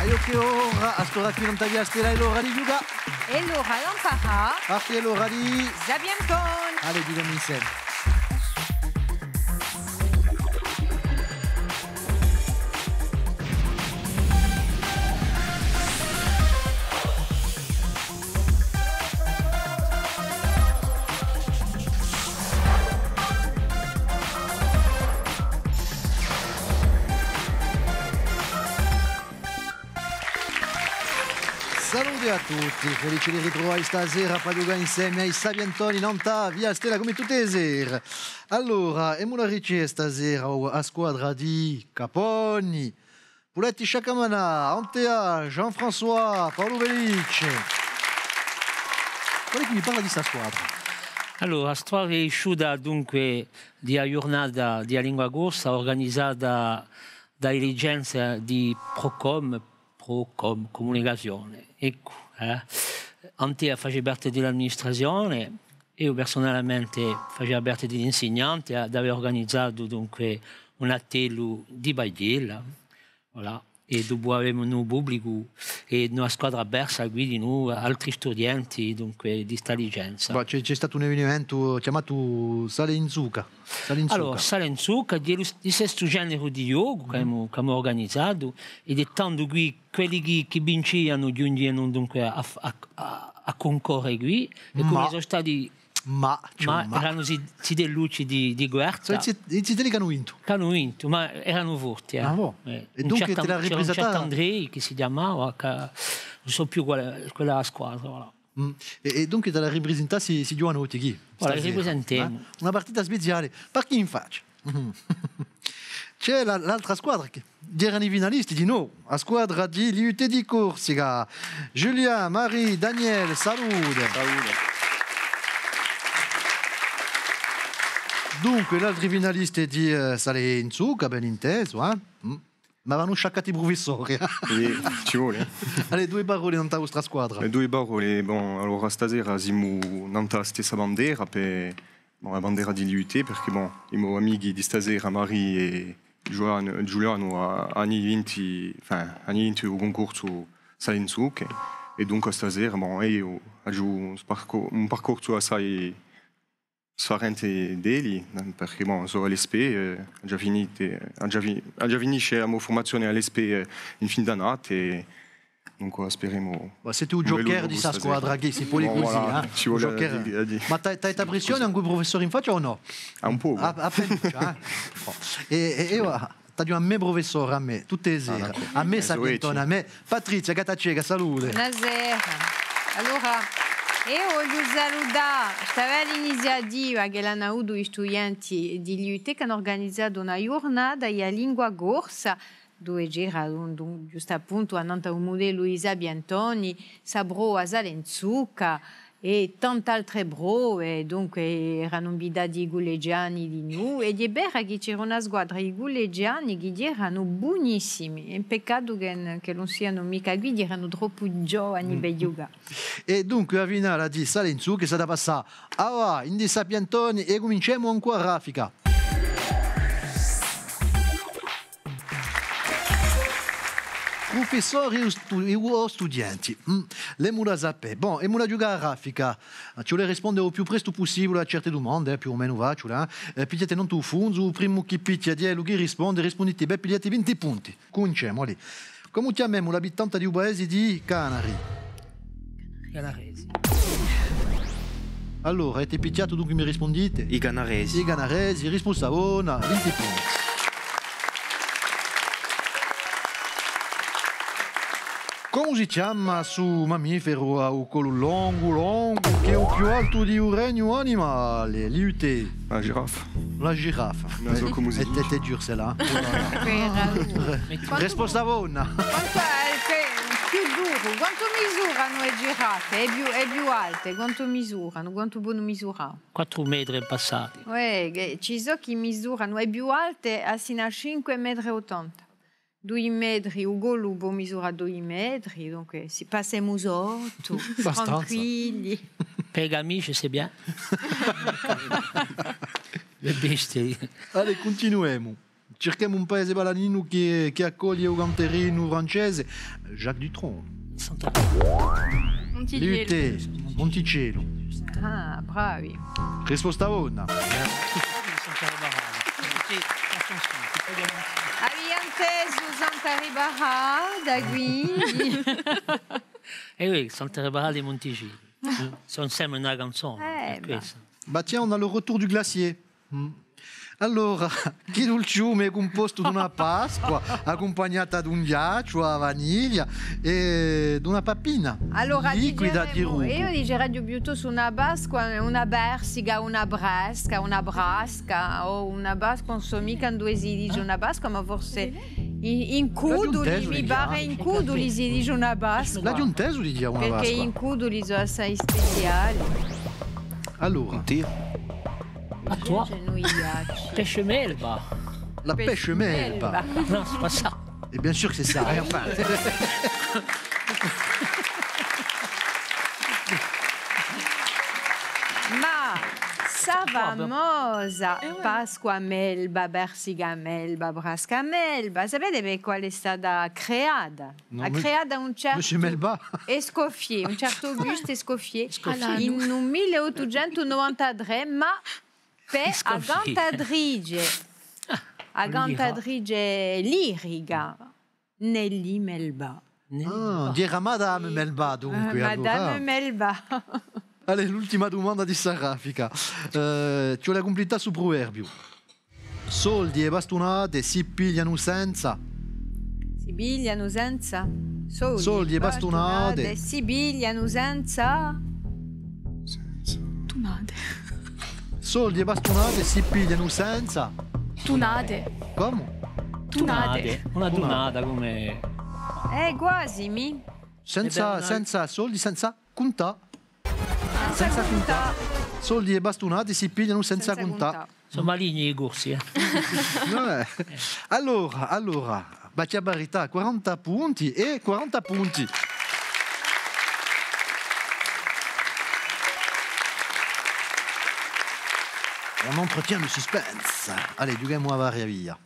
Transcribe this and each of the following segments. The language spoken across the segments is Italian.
io che ora a sto qui non taglia stella e l'ora di Yuga. E l'ora l'Ampara. A che l'ora di Zabianton. Allez, dis-le insieme. Salve a tutti, felice di ritrovare stasera a Paduga insieme ai Sabi Antoni Nanta, via Stella come tutte le sere. Allora, e una richiesta stasera a squadra di Caponi, Puletti Sciacamana, Antea, Jean-François, Paolo Velice. Qual è che mi parla di sta squadra? Allora, la storia è uscita dunque di una giornata di lingua corsa organizzata dalle dirigenze di Procom Comunicazione. Ecco, Antea faceva parte dell'amministrazione, io personalmente facevo parte degli insegnanti, avevo organizzato dunque un attello di Bagliella, voilà. E dopo avevamo un pubblico e una squadra persa, quindi noi, altri studenti dunque, di sta licenza. C'è stato un evento chiamato Sale in Zucca. Allora, Sale in Zucca, di questo genere di yoga che abbiamo organizzato, ed è tanto qui quelli che vincevano giungevano dunque a concorrere qui, e come sono stati... Ma erano delle luci di guerra. I titoli che hanno vinto? Che hanno vinto, ma erano forti. Ah, boh. E dunque te l'ha c'era un certo Andrei che si chiamava, che non so più quella squadra. Voilà. E dunque te la rappresentata si giocano tutti chi? La rappresentiamo. Una partita speciale. Per chi in faccia? C'è l'altra squadra che erano i finalisti di noi, la squadra di l'IUT di Corsica. Giulia, Marie, Daniel, salute. Dunque, l'altro finalista di Sale in Zucca, ben inteso, ma vanno sciaccati i professori. Ci vuole. Alle due parole non la vostra squadra. Le due parole, bon, allora stasera siamo nella stessa bandiera, la bandiera di l'IUT, perché bon, i miei amici di stasera, Marie e Giuliano, hanno vinto il concorso Sale in Zucca, e dunque stasera bon, io ho un percorso assai Sarente deli, perché bon, sono all'ESPE, ha già finito la mia formazione all'ESPE in fin d'annata e dunque speriamo... Siete un giocher di questa squadra che si può dire così, voilà, ci vuole ma t'hai pressione anche il professore in faccia o no? Un po'. E io... Tadio a me professore, a me, tutte le sere, a me Sabientone, a me Patrizia Catacega, salute. Buonasera. Allora... E voglio salutare questa iniziativa che hanno avuto gli studenti di l'IUT che hanno organizzato una giornata di lingua corsa dove c'era giusto appunto a un modello Isabi Antoni, Sabro a Sale in Zucca e tante altre prove, dunque erano invitati i guleggiani di noi e di vera che c'era una squadra di guleggiani che erano buonissimi, è un peccato che non siano mica qui, erano troppo giovani per giocare. E dunque la finale di Sale in Zucca è stata passata in di Sapiantoni e cominciamo ancora a raffica. Professori e studenti, le mura sapere. Bon, e mura giocare a raffica. Ci vuole rispondere il più presto possibile a certe domande, più o meno va, pigliate non tu funzo, il primo che picchia di lui che rispondete, beh, pigliate 20 punti. Cominciamo, lì. Come chiamiamo l'abitante di un paese di Canari? Canaresi. Allora, avete picchiato dunque mi rispondete? I canaresi. I canaresi, risposta buona, 20 punti. Come si chiama su mammifero a collo longo che è il più alto di un regno animale? L'IUT. La giraffa. La giraffa. Non so come si dice. È dura, celle-là. Risposta buona. Quanto è più duro? Quanto misurano le giraffe? È più alte? Quanto misurano? Quanto buono misurare? 4 metri passati. Ci sono chi misurano, è più alte sino a 5,80 metri. 2 metri, il golubo misura 2 metri, donc si passiamo sotto, tranquilli. Per gli amici, c'est bien. Le bestie. Allez, continuiamo. cerchiamo un paese balanino che accoglie un canterino francese, Jacques Dutronc. Liute, Monticello. Ah, bravi. Risposta una. Abbiamo inteso Santa Ribara, da quindi. E oui, Santa Barbara dei Montigili. Sono sempre una canzone. Battiamo dal retour du glacier. Allora, chi dolciume è composto da una Pasqua accompagnata da un ghiaccio a vaniglia e da una papina Allora, liquida di rugo. io direi piuttosto una basca, una bersica, una brasca o una basca, non so mica dove si dice una basca, ma forse in Cuduli, mi pare in Cuduli si dice una basca. La giunteso di dire una Perché Pasqua. in Cuduli sono assai speciali. Allora, A toi, pêche melba. la pêche melba. Non, c'est pas ça. Et bien sûr que c'est ça. Enfin. Ma Savamosa, Pasqua melba, Bersiga melba, Brasca melba. Sapete quale è stata creata? No, Ha creata un certo Monsieur Melba. Escoffier, un certo Auguste Escoffier, in un 1893, ma per a Gantadrige lirica, Nelly Melba. Ah, dirà Madame Melba dunque. Madame allora. Melba. Allez, l'ultima domanda di Sarrafica. C'ho la completà su proverbio. Soldi e bastonate si pigliano senza. Si pigliano senza Soldi e bastonate. Si pigliano senza Tunate. Soldi e bastonate si pigliano senza. Tunate. Come? Tunate. Una dunata come... quasi mi. Senza soldi, senza contà. Senza contà. Soldi e bastonate si pigliano senza contà. Sono maligni i corsi, Allora, Bacia Barita, 40 punti e 40 punti. On entretient le suspense. Allez, giochiamo a varia via.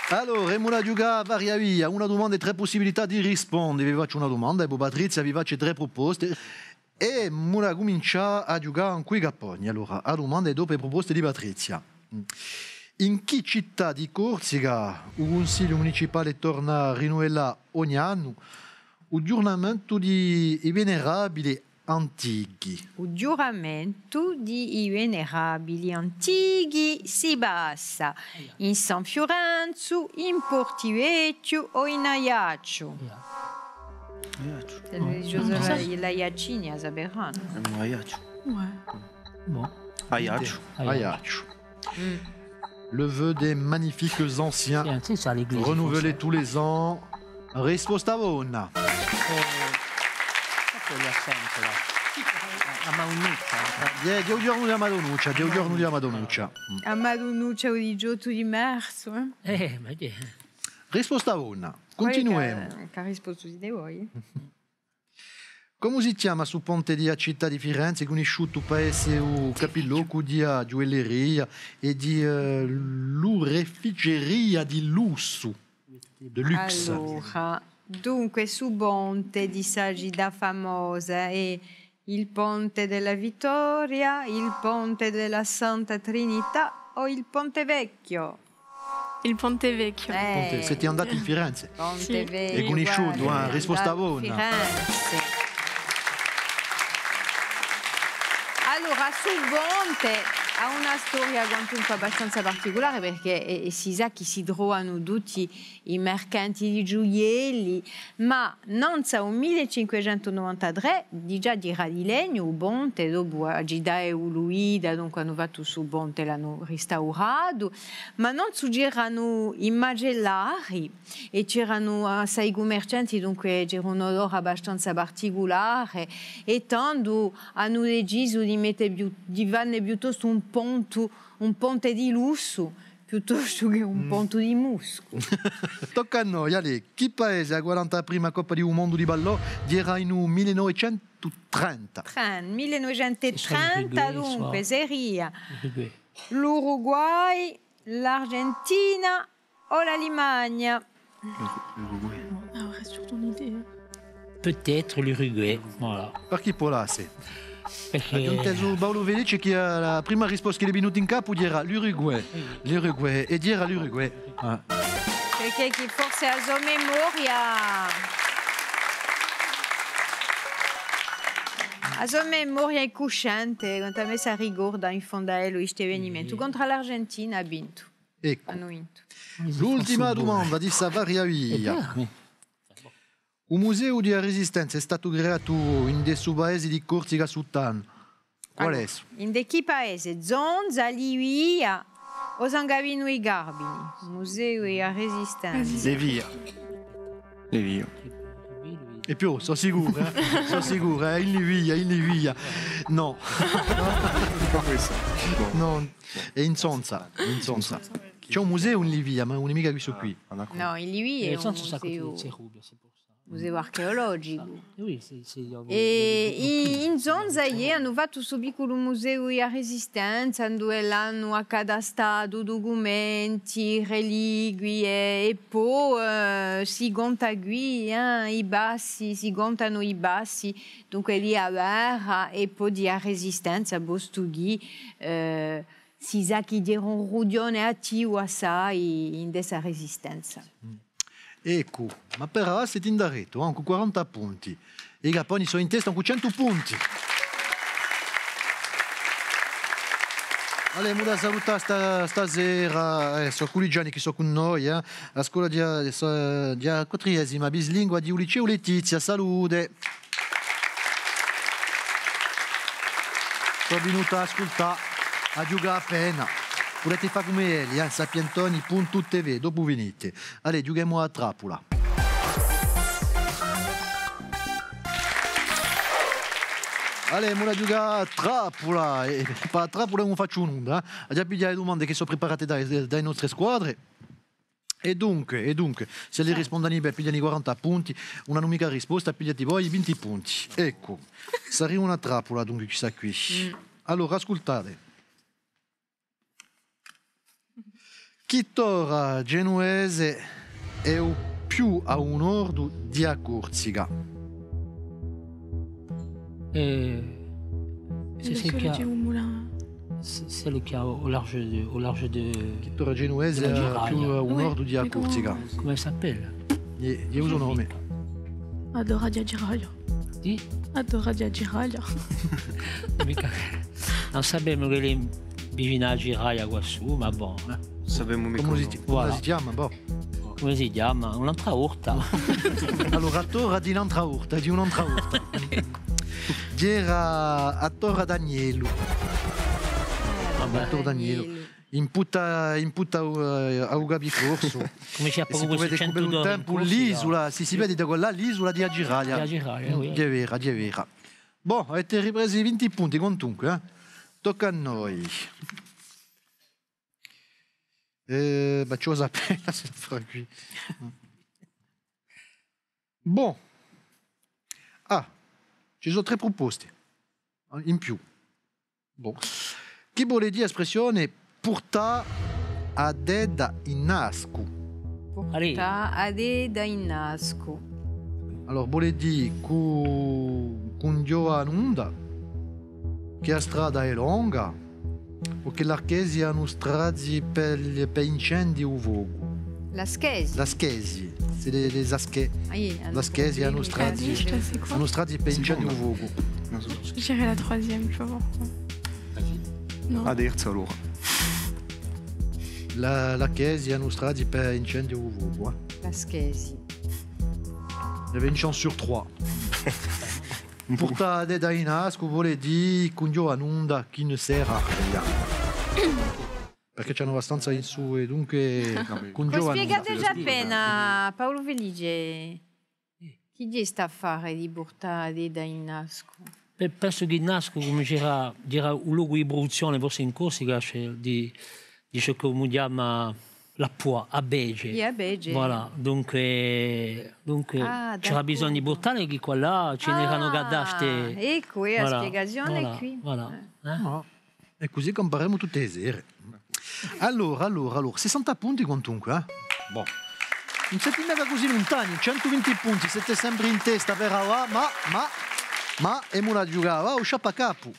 Allora, Emula Giuga varia via, una domanda e tre possibilità di rispondere. Vi faccio una domanda e poi Patrizia vi faccio tre proposte. E Mura comincia a giocare in qui Gappogni. Allora, la domanda è dopo le proposte di Patrizia. In che città di Corsica il Consiglio Municipale torna a rinnovare ogni anno il giuramento di i venerabili antichi? Il giuramento di i venerabili antichi si basa in San Fiorenzo, in Portivecchio o in Ajaccio. La Iacini a Saberano. Ajaccio. Bon. Ajaccio. Ajaccio. Le vœu des magnifiques anciens, C'est ça l'église. renouvelé tous les ans. Risposta una. A Maunuccia. Dio giorno di Madonuccia, Dio giorno di Madonuccia. A Madonuccia o di Giotto di Marzo. Ma che... Risposta una. Continuiamo. Che ha risposto di voi? Come si chiama su ponte di città di Firenze, conosciuto paese o capilloco di gioielleria e di l'oreficeria di lusso, de luxe. Allora, dunque su ponte di Sagida famosa e il ponte della Vittoria, il ponte della Santa Trinità o il Ponte Vecchio? Il Ponte Vecchio. Siete andati in Firenze? Ponte Sì. Vecchio. E conosciuto, guarda, risposta da buona. Firenze. Allora, sul ponte ha una storia quantunque abbastanza particolare perché si sa che si trovano tutti i mercanti di gioielli, ma non sa un 1593 già di Radilegno, il ponte, dopo Agida e Uluida, dunque hanno fatto sul ponte, l'hanno restaurato, ma non c'erano i magellari e c'erano assai commercianti, dunque c'era un odore abbastanza particolare e tanto hanno deciso di mettere di vanne piuttosto un ponte di lusso piuttosto che un ponte di musco. Tocca a noi, allez. Chi paese a 40 prima Coppa di Mondo di Ballò dirà in 1900? 1930. 1930 dunque, seria Uruguay. l'Uruguay, l'Argentina o l'Allemagne? Ah, reste sur ton idée. Peut-être l'Uruguay, voilà. Per chi può essere? Perché Abbiamo inteso Paolo Felice che la prima risposta che gli è venuta in capo era l'Uruguay. L'Uruguay. E dire l'Uruguay. Perché chi forse a sua memoria... A sua memoria è cosciente, quando a me si ricorda in fondo a lui questo avvenimento. Contro l'Argentina ha vinto. Ecco. Hanno vinto. L'ultima domanda di Savaria Via. Un museo di resistenza è stato creato in questo paese di Corsica Sultan. Qual è? In de chi paese? Zonza, Livia o Sangavino e Garbini? Museo e resistenza. Le via. Le via. E più, sono sicuro, sono sicuro, in Livia. No. Questo. No, è in Sonza. C'è un museo in Livia, ma non è mica questo qui. No, in Livia è un ça côté de museo, Serbia, c'est pour ça. museo archeologico. Oui, c'est E in Zonza hanno fatto su piccolo museo di resistenza dove l'hanno accadastato documenti, reliquie e poi si conta qui i bassi, si contano i bassi, dunque lì a guerra e poi di resistenza, Bostughi, si sa che erano rudione attivo assai in questa resistenza. Ecco, ma però siete in daretto, con 40 punti. I Gapponi sono in testa con 100 punti. Allora, da salutare stasera, sono collegiani che sono con noi, a scuola di 4esima bislingua di Liceo Letizia, salute. Sono venuta a ascoltare, a giocare appena. Potete fare come Eli, sapientoni.tv, dopo venite. Allora, giochiamo a trappola. Allora, ora giocare a trappola. E per la trappola non faccio nulla. Abbiamo pigliato le domande che sono preparate dalle nostre squadre. E dunque, se le rispondono bene, pigliano i 40 punti, una unica risposta, pigliate voi i 20 punti. Ecco, sarà una trappola, dunque, chi sta qui. Allora, ascoltate. Chi torna genuese è più a un nord di Corsica? C'est L'archéologie au moulin. le cas au large de Chi torna genuese è più a un nord di Corsica. comment elle s'appelle? Gli uso nome. Adora Giraglia. Di? Adora Giraglia. Non sappiamo che le vicino a Giraia qua su, ma bon. Sappiamo Come Voilà. si chiama? Boh. Come si chiama? Un'altra orta. Allora, torna di un'altra urta, Era a Torre d'Agnello. Torre d'Agnello. Imputa a Ugabi Corso. Come ci ha E si proprio vede questo come 100 un tempo l'isola, si vede da quella l'isola di Agiralia. Di Agiralia, oui. Di vera. Boh, avete ripreso i 20 punti quantunque, Tocca a noi. Ci ho appena se la fa qui. Bon. Ci sono 3 proposte in più. Bon. Chi vuole dire espressione porta a deda in nasco? Porta a deda in nasco. Allora, vuole dire con Dio un'onda, che la strada è lunga, o che l'archesi hanno stradi per incendi o vogo. La schesi. La schesi, c'est les asche. La schesi hanno stradi, Je sais quoi. hanno stradi per incendi o vogo. Je dirais la troisième, tu vas voir. Non. A terza allora. La chiesa hanno stradi per incendi o vogo. La schesi. Il y avait une chance sur 3. Porta de Dainasco vuole dire con Dio un'onda che non serve a rien. Perché c'hanno abbastanza in su e dunque con Dio Spiegate già appena, Paolo Felice. Chi gli sta a fare di porta a deda in nasco? Penso che nasco come dirà un luogo di produzione, forse in Corsica, c'è di ciò che si chiama la poix a Bege. E a Bege. Voilà, dunque c'era bisogno di buttare che qua là ce n'erano gaddaste. Ecco, e la spiegazione è qui. Voilà. No. E così compareremo tutte le sere. Allora, 60 punti quantunque, eh? Boh. Non siete mica così lontani, 120 punti, siete sempre in testa per ora, ma Emula giocava, o sciappacapo.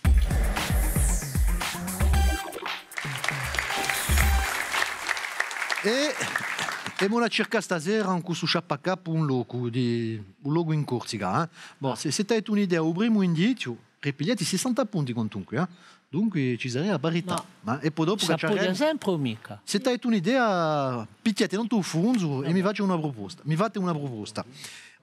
E Emula cerca stasera anche su sciappacapo un luogo in Corsica. Boh, se siete un'idea, un primo indizio, ripigliate 60 punti quantunque, eh? Dunque ci sarà la parità. No. E poi dopo Sapete sempre o mica? se avete un'idea, picchiate non tu funzo e mi fate una proposta.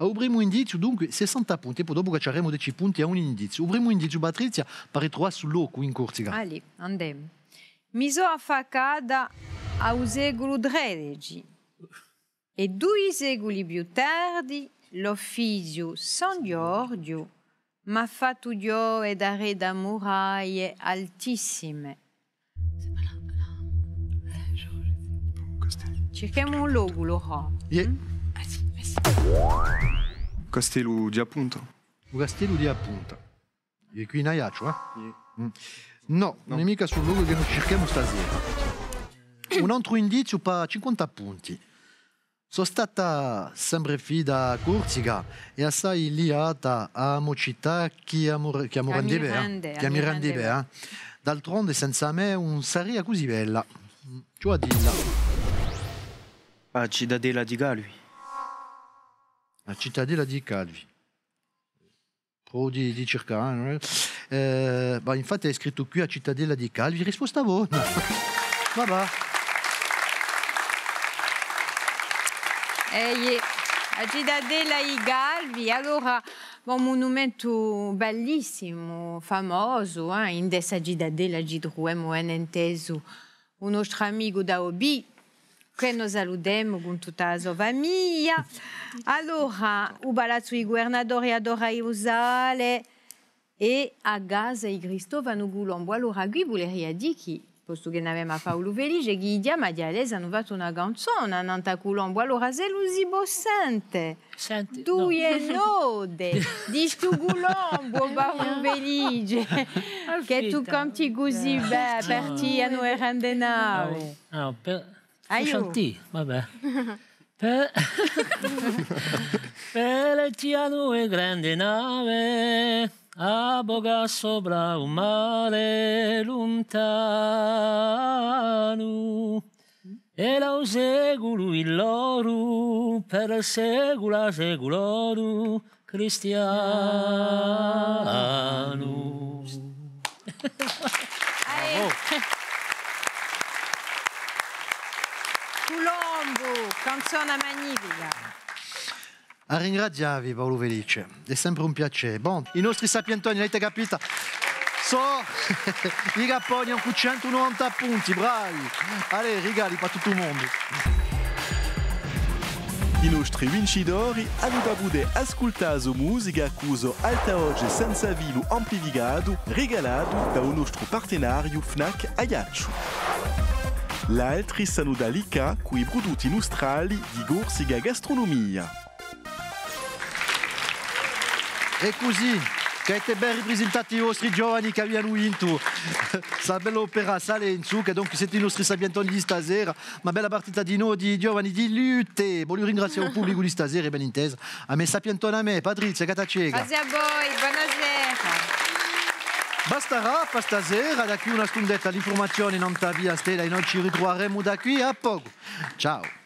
Il primo indizio, dunque, 60 punti. E poi dopo cacceremo 10 punti a un indizio. Il primo indizio, Patrizia, per ritrovare sul loco in Corsica. Ali, andiamo. Mi sono affacata al secolo XIII e 2 secoli più tardi l'ufficio San Giorgio mi ha fatto giove da re da muraglie altissime. Cerchiamo un logo, Laurent. Yeah. Castello di Appunto. Il castello di Appunta. E qui in Aiaccio, eh? Yeah. No, non è mica sul logo che noi cerchiamo stasera. Un altro indizio per 50 punti. Sono stata sempre fida a Corsica e assai liata a una città che mi rendeva. D'altronde, senza me, non sarebbe così bella. Cioè, dilla. A Cittadella di Calvi. La cittadella di Calvi. Pro di cercare. Infatti è scritto qui a Cittadella di Calvi. Risposta buona. Vabbè. A Cittadella di Calvi, allora, un monumento bellissimo, famoso, in questa cittadella ci troviamo inteso un nostro amico da Obi, che noi salutiamo con tutta la sua famiglia. Allora, il palazzo di governatore adora usare e a casa di Cristóvano Colombo. Allora, qui volevo dire che posto che avevamo a Paolo Felice, che gli diamo a Dialese hanno fatto una canzone a Nanta Colombo. Allora, se lo si può sente, tu e node, dici tu Colombo, Paolo Felice, che tu canti così bene, per ti a noi rende nave. No, per vabbè. Per ti a noi grande nave, a boga sopra un mare lontano e la segulu il loro per il secolo cristiano. Colombo, canzone magnifica. A ringraziarvi Paolo Felice, è sempre un piacere. Bon, i nostri sapientoni, avete capito? I capponi hanno 190 punti, bravi! Allez, regali per tutto il mondo. I nostri vincitori hanno avuto ascoltato musica accuso alta oggi senza vilo amplificato regalato da un nostro partenario FNAC Ajaccio. L'altri sono da Lica con i prodotti nostrali di Corsica Gastronomia. E così, che avete ben rappresentato i vostri giovani che abbiano vinto questa bella opera a Salenzo, che dunque siete i nostri sapientoni di stasera, una bella partita di noi, di giovani di lutte. Voglio ringraziare il pubblico di stasera, ben intesa. A me sapientone, a me, Patrizia, Catacega. Grazie a voi, buonasera. Basterà per stasera, da qui una stundetta l'informazione non sta via stella e noi ci ritroveremo da qui a poco. Ciao.